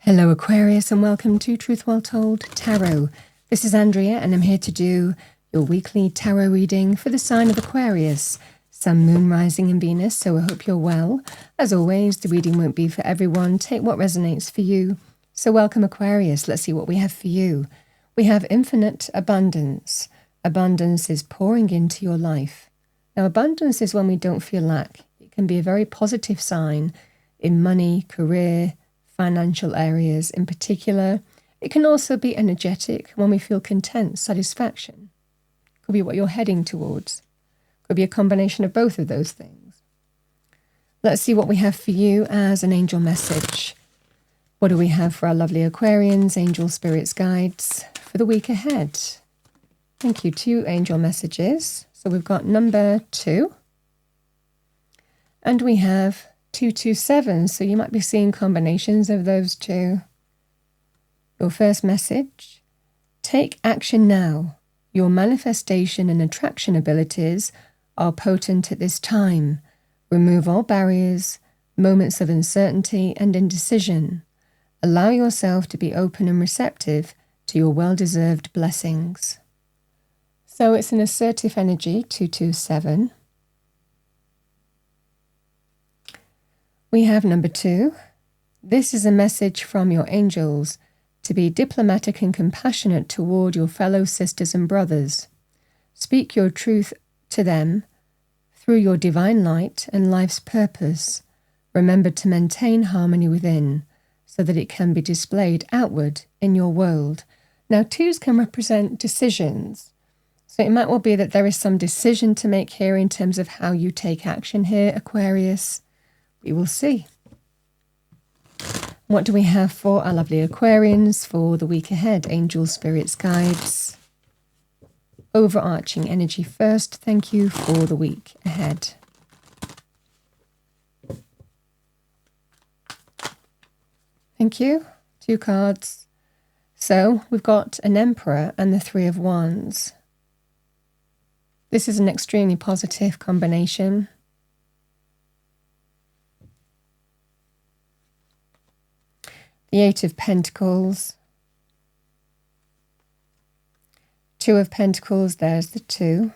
Hello Aquarius and welcome to Truth Well Told Tarot. This is Andrea and I'm here to do your weekly tarot reading for the sign of Aquarius, Sun, Moon, Rising and Venus, so I hope you're well. As always, the reading won't be for everyone. Take what resonates for you. So welcome Aquarius, let's see what we have for you. We have infinite abundance. Abundance is pouring into your life. Now abundance is when we don't feel lack. It can be a very positive sign in money, career, financial areas in particular. It can also be energetic when we feel content, satisfaction. Could be what you're heading towards. Could be a combination of both of those things. Let's see what we have for you as an angel message. What do we have for our lovely Aquarians, angel spirits, guides for the week ahead? Thank you. 2 angel messages. So we've got number 2. And we have 227, so you might be seeing combinations of those two. Your first message: take action now. Your manifestation and attraction abilities are potent at this time. Remove all barriers, moments of uncertainty and indecision. Allow yourself to be open and receptive to your well-deserved blessings. So it's an assertive energy, 227. We have number 2. This is a message from your angels to be diplomatic and compassionate toward your fellow sisters and brothers. Speak your truth to them through your divine light and life's purpose. Remember to maintain harmony within so that it can be displayed outward in your world. Now 2s can represent decisions. So it might well be that there is some decision to make here in terms of how you take action here, Aquarius. We will see. What do we have for our lovely Aquarians for the week ahead? Angel, spirits, guides. Overarching energy first. Thank you for the week ahead. Thank you. 2 cards. So we've got an Emperor and the 3 of Wands. This is an extremely positive combination. The 8 of Pentacles, 2 of Pentacles, there's the 2.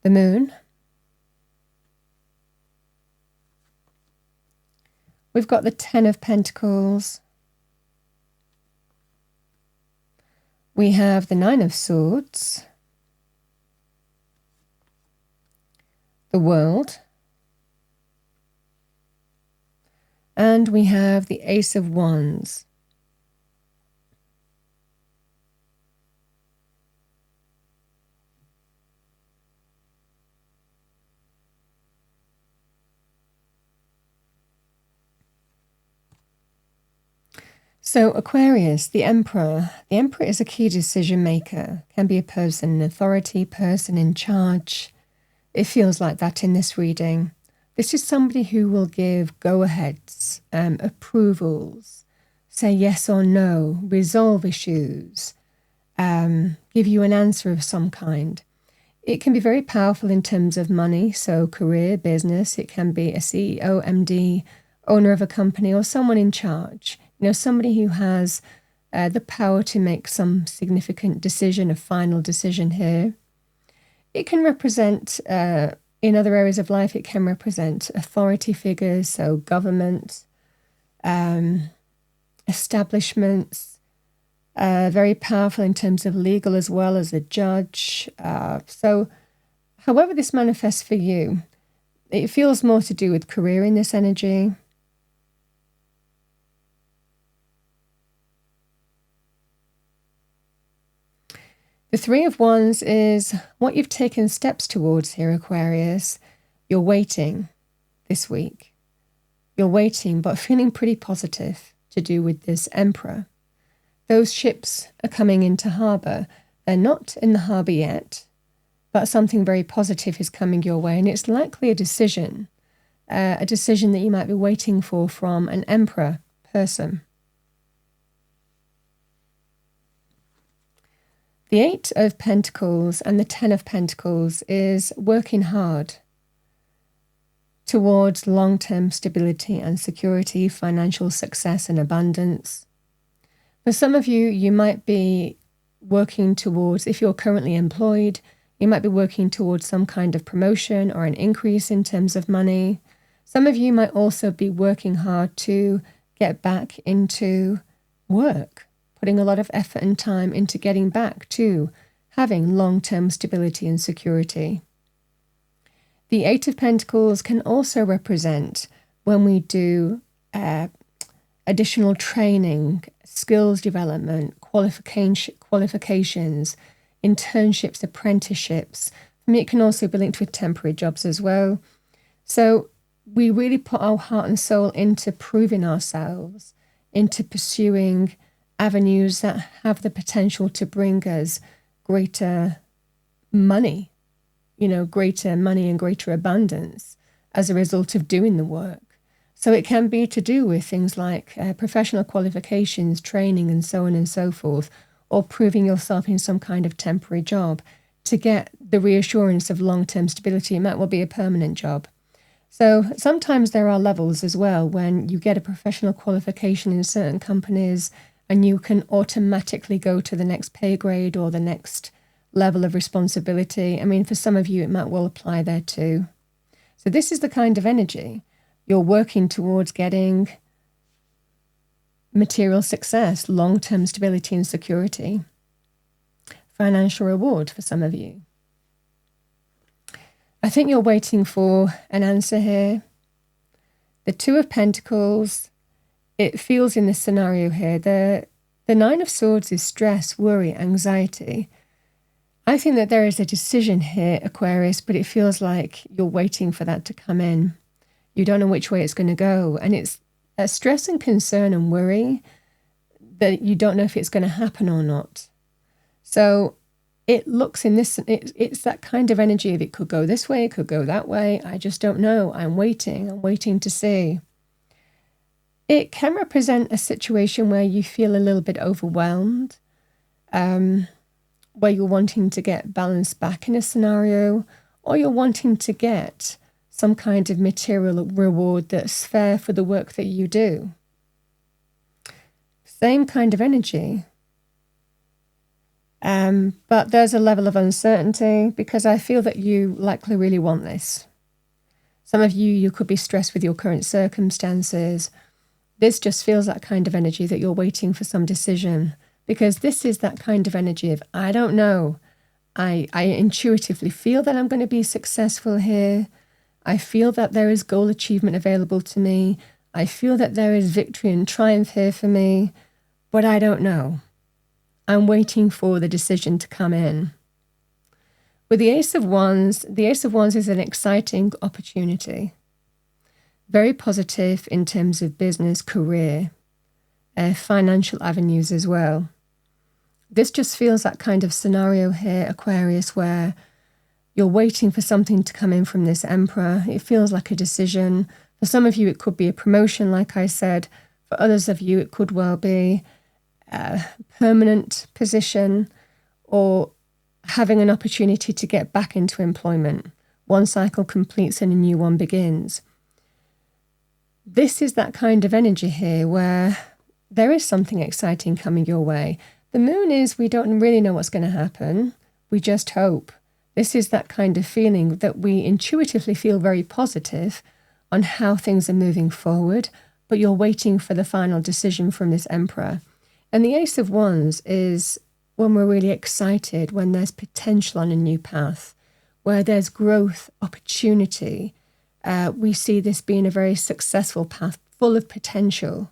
The Moon. We've got the 10 of Pentacles. We have the 9 of Swords. The World. And we have the Ace of Wands. So Aquarius, the Emperor. The Emperor is a key decision maker. Can be a person in authority, person in charge. It feels like that in this reading. This is somebody who will give go-aheads, approvals, say yes or no, resolve issues, give you an answer of some kind. It can be very powerful in terms of money, so career, business. It can be a CEO, MD, owner of a company, or someone in charge. You know, somebody who has the power to make some significant decision, a final decision here. It can represent... in other areas of life, it can represent authority figures, so government, establishments, very powerful in terms of legal as well as a judge. So however this manifests for you, it feels more to do with career in this energy. The 3 of Wands is what you've taken steps towards here, Aquarius. You're waiting this week. You're waiting, but feeling pretty positive to do with this Emperor. Those ships are coming into harbour. They're not in the harbour yet, but something very positive is coming your way, and it's likely a decision that you might be waiting for from an Emperor person. The 8 of Pentacles and the 10 of Pentacles is working hard towards long-term stability and security, financial success and abundance. For some of you, you might be working towards, if you're currently employed, you might be working towards some kind of promotion or an increase in terms of money. Some of you might also be working hard to get back into work, putting a lot of effort and time into getting back to having long-term stability and security. The Eight of Pentacles can also represent when we do additional training, skills development, qualifications, internships, apprenticeships. For me, it can also be linked with temporary jobs as well. So we really put our heart and soul into proving ourselves, into pursuing avenues that have the potential to bring us greater money, greater money and greater abundance as a result of doing the work. So it can be to do with things like professional qualifications, training, and so on and so forth, or proving yourself in some kind of temporary job to get the reassurance of long-term stability. It might well be a permanent job. So sometimes there are levels as well when you get a professional qualification in certain companies and you can automatically go to the next pay grade or the next level of responsibility. I mean, for some of you, it might well apply there too. So this is the kind of energy you're working towards getting: material success, long-term stability and security, financial reward for some of you. I think you're waiting for an answer here. The Two of Pentacles, it feels in this scenario here, the Nine of Swords is stress, worry, anxiety. I think that there is a decision here, Aquarius, but it feels like you're waiting for that to come in. You don't know which way it's going to go. And it's a stress and concern and worry that you don't know if it's going to happen or not. So it looks in this, it's that kind of energy of it could go this way, it could go that way. I just don't know. I'm waiting to see. It can represent a situation where you feel a little bit overwhelmed, where you're wanting to get balance back in a scenario, or you're wanting to get some kind of material reward that's fair for the work that you do. Same kind of energy. But there's a level of uncertainty because I feel that you likely really want this. Some of you could be stressed with your current circumstances. This just feels that kind of energy that you're waiting for some decision, because this is that kind of energy of, I don't know. I intuitively feel that I'm going to be successful here. I feel that there is goal achievement available to me. I feel that there is victory and triumph here for me, but I don't know. I'm waiting for the decision to come in. With the Ace of Wands is an exciting opportunity. Very positive in terms of business, career, financial avenues as well. This just feels that kind of scenario here, Aquarius, where you're waiting for something to come in from this Emperor. It feels like a decision. For some of you, it could be a promotion, like I said. For others of you, it could well be a permanent position or having an opportunity to get back into employment. One cycle completes and a new one begins. This is that kind of energy here where there is something exciting coming your way. The moon is, we don't really know what's going to happen. We just hope. This is that kind of feeling that we intuitively feel very positive on how things are moving forward, but you're waiting for the final decision from this Emperor. And the Ace of Wands is when we're really excited, when there's potential on a new path, where there's growth, opportunity. We see this being a very successful path, full of potential.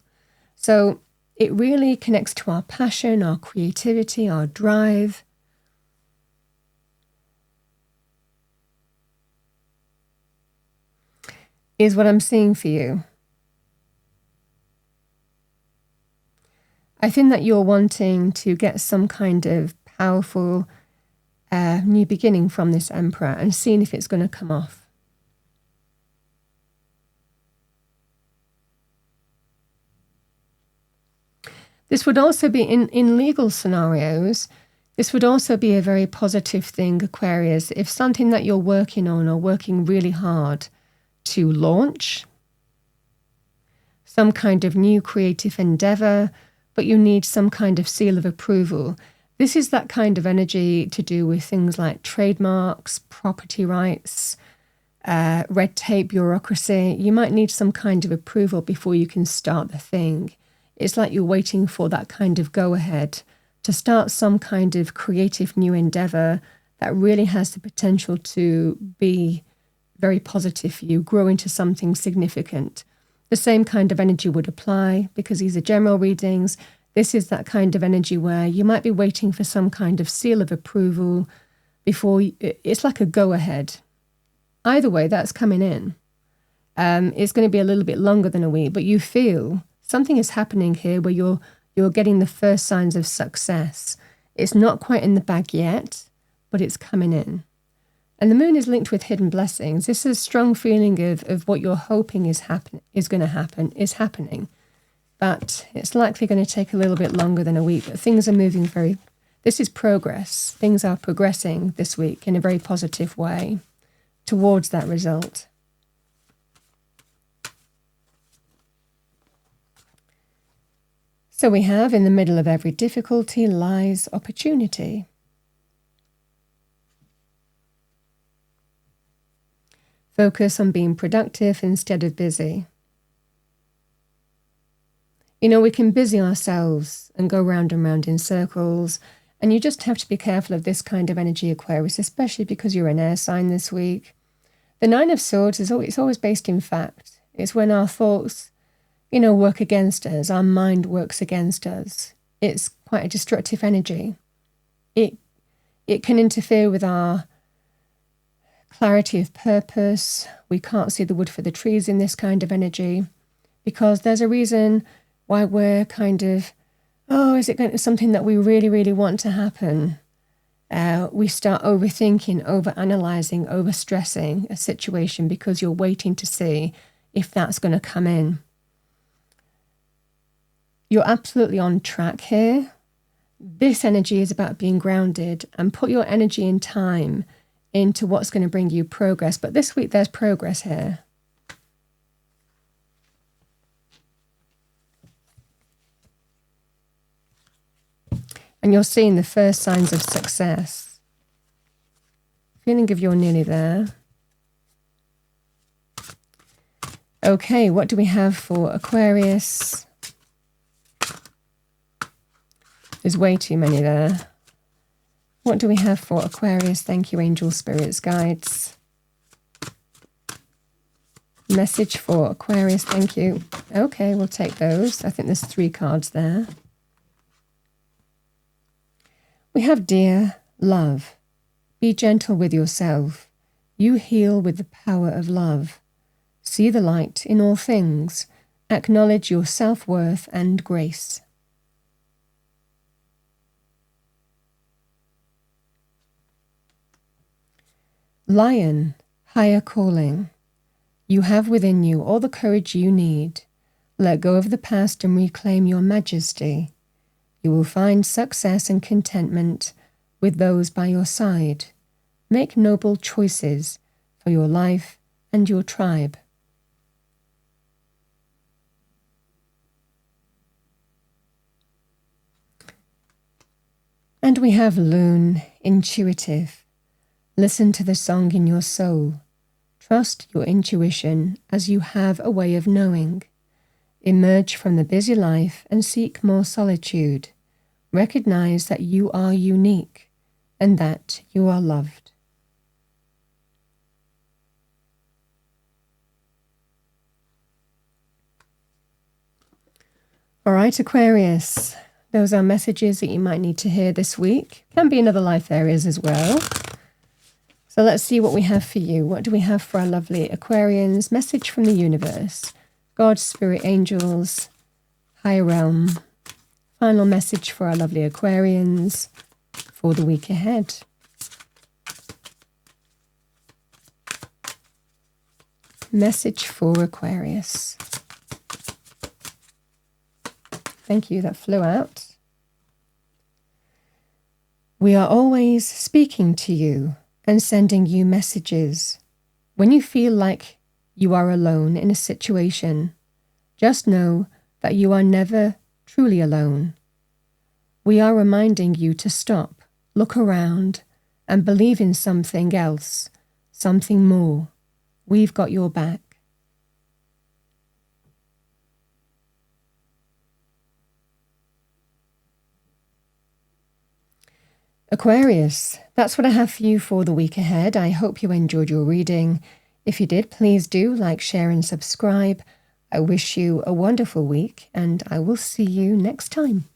So it really connects to our passion, our creativity, our drive. Is what I'm seeing for you. I think that you're wanting to get some kind of powerful new beginning from this Emperor and seeing if it's going to come off. This would also be in legal scenarios. This would also be a very positive thing, Aquarius. If something that you're working on or working really hard to launch some kind of new creative endeavor, but you need some kind of seal of approval. This is that kind of energy to do with things like trademarks, property rights, red tape, bureaucracy. You might need some kind of approval before you can start the thing. It's like you're waiting for that kind of go-ahead to start some kind of creative new endeavor that really has the potential to be very positive for you, grow into something significant. The same kind of energy would apply because these are general readings. This is that kind of energy where you might be waiting for some kind of seal of approval before it's like a go-ahead. Either way, that's coming in. It's going to be a little bit longer than a week, but you feel something is happening here where you're getting the first signs of success. It's not quite in the bag yet, but it's coming in. And the moon is linked with hidden blessings. This is a strong feeling of what you're hoping is going to happen, is happening. But it's likely going to take a little bit longer than a week. But things are moving this is progress. Things are progressing this week in a very positive way towards that result. So we have, in the middle of every difficulty lies opportunity. Focus on being productive instead of busy. You know, we can busy ourselves and go round and round in circles, and you just have to be careful of this kind of energy, Aquarius, especially because you're an air sign this week. The Nine of Swords it's always based in fact. It's when our thoughts, work against us, our mind works against us. It's quite a destructive energy. It can interfere with our clarity of purpose. We can't see the wood for the trees in this kind of energy because there's a reason why we're kind of, is it going to be something that we really, really want to happen? We start overthinking, overanalyzing, overstressing a situation because you're waiting to see if that's going to come in. You're absolutely on track here. This energy is about being grounded and put your energy and time into what's going to bring you progress. But this week there's progress here. And you're seeing the first signs of success. Feeling if you're nearly there. Okay, what do we have for Aquarius? There's way too many there. What do we have for Aquarius? Thank you, angels, spirits, guides. Message for Aquarius, thank you. Okay, we'll take those. I think there's 3 cards there. We have dear love. Be gentle with yourself. You heal with the power of love. See the light in all things. Acknowledge your self-worth and grace. Lion, higher calling. You have within you all the courage you need. Let go of the past and reclaim your majesty. You will find success and contentment with those by your side. Make noble choices for your life and your tribe. And we have Loon, intuitive. Listen to the song in your soul. Trust your intuition as you have a way of knowing. Emerge from the busy life and seek more solitude. Recognize that you are unique and that you are loved. All right, Aquarius. Those are messages that you might need to hear this week. Can be in other life areas as well. So let's see what we have for you. What do we have for our lovely Aquarians? Message from the universe. God, spirit, angels, higher realm. Final message for our lovely Aquarians for the week ahead. Message for Aquarius. Thank you, that flew out. We are always speaking to you and sending you messages. When you feel like you are alone in a situation. Just know that you are never truly alone. We are reminding you to stop, look around, and believe in something else, something more. We've got your back. Aquarius, that's what I have for you for the week ahead. I hope you enjoyed your reading. If you did, please do like, share, and subscribe. I wish you a wonderful week, and I will see you next time.